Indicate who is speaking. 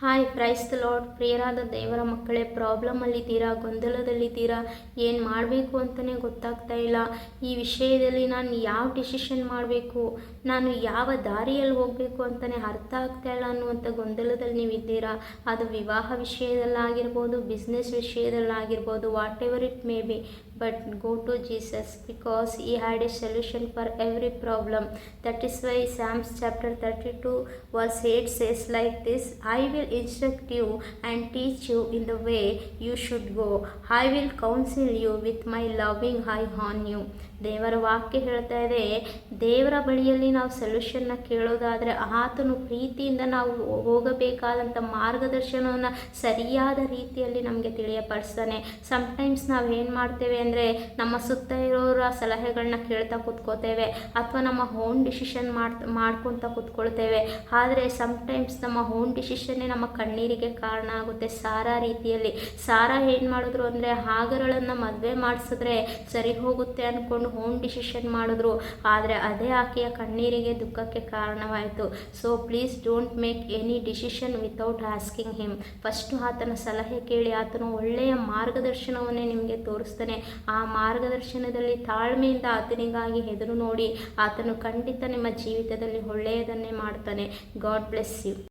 Speaker 1: Hi praise the lord. ಪ್ರಿಯರಾದ ದೇವರ ಮಕ್ಕಳೇ, ಪ್ರಾಬ್ಲಮಲ್ಲಿದ್ದೀರಾ, ಗೊಂದಲದಲ್ಲಿದ್ದೀರಾ, ಏನು ಮಾಡಬೇಕು ಅಂತಲೇ ಗೊತ್ತಾಗ್ತಾ ಇಲ್ಲ. ಈ ವಿಷಯದಲ್ಲಿ ನಾನು ಯಾವ ಡಿಸಿಷನ್ ಮಾಡಬೇಕು, ನಾನು ಯಾವ ದಾರಿಯಲ್ಲಿ ಹೋಗಬೇಕು ಅಂತಲೇ ಅರ್ಥ ಆಗ್ತಾ ಇಲ್ಲ ಅನ್ನುವಂಥ ಗೊಂದಲದಲ್ಲಿ ನೀವಿದ್ದೀರಾ. ಅದು ವಿವಾಹ ವಿಷಯದಲ್ಲಾಗಿರ್ಬೋದು, ಬಿಸ್ನೆಸ್ ವಿಷಯದಲ್ಲಾಗಿರ್ಬೋದು, whatever it may be, but go to Jesus because he had a solution for every problem. That is why Psalms chapter 32 verse 8 says like this: I will instruct you and teach you in the way you should go. I will counsel you with my loving eye on you. ದೇವರ ವಾಕ್ಯ ಹೇಳ್ತಾ ಇದೆ, ದೇವರ ಬಳಿಯಲ್ಲಿ ನಾವು ಸೊಲ್ಯೂಷನ್ನ ಕೇಳೋದಾದರೆ ಆತನು ಪ್ರೀತಿಯಿಂದ ನಾವು ಹೋಗಬೇಕಾದಂಥ ಮಾರ್ಗದರ್ಶನವನ್ನು ಸರಿಯಾದ ರೀತಿಯಲ್ಲಿ ನಮಗೆ ತಿಳಿಯಪಡಿಸ್ತಾನೆ. ಸಮ್ಟೈಮ್ಸ್ ನಾವು ಏನು ಮಾಡ್ತೇವೆ ಅಂದರೆ ನಮ್ಮ ಸುತ್ತ ಇರೋರ ಸಲಹೆಗಳನ್ನ ಕೇಳ್ತಾ ಕೂತ್ಕೋತೇವೆ, ಅಥವಾ ನಮ್ಮ ಓನ್ ಡಿಸಿಷನ್ ಮಾಡ್ಕೊತ ಕೂತ್ಕೊಳ್ತೇವೆ. ಆದರೆ ಸಮ್ಟೈಮ್ಸ್ ನಮ್ಮ ಓನ್ ಡಿಸಿಷನ್ನೇ ನಮ್ಮ ಕಣ್ಣೀರಿಗೆ ಕಾರಣ ಆಗುತ್ತೆ. ಸಾರಾ ರೀತಿಯಲ್ಲಿ ಸಾರಾ ಏನು ಮಾಡಿದ್ರು ಅಂದರೆ ಹಾಗರಳನ್ನು ಮದುವೆ ಮಾಡಿಸಿದ್ರೆ ಸರಿ ಹೋಗುತ್ತೆ ಅಂದ್ಕೊಂಡು ಓನ್ ಡಿಸಿಷನ್ ಮಾಡಿದ್ರು, ಆದರೆ ಅದೇ ಆಕೆಯ ಕಣ್ಣೀರಿಗೆ ದುಃಖಕ್ಕೆ ಕಾರಣವಾಯಿತು. So please don't make any decision without asking him. First ಆತನ ಸಲಹೆ ಕೇಳಿ, ಆತನು ಒಳ್ಳೆಯ ಮಾರ್ಗದರ್ಶನವನ್ನೇ ನಿಮಗೆ ತೋರಿಸ್ತಾನೆ. ಆ ಮಾರ್ಗದರ್ಶನದಲ್ಲಿ ತಾಳ್ಮೆಯಿಂದ ಆತನಿಗಾಗಿ ಎದುರು ನೋಡಿ, ಆತನು ಖಂಡಿತ ನಿಮ್ಮ ಜೀವಿತದಲ್ಲಿ ಒಳ್ಳೆಯದನ್ನೇ ಮಾಡ್ತಾನೆ. God bless you.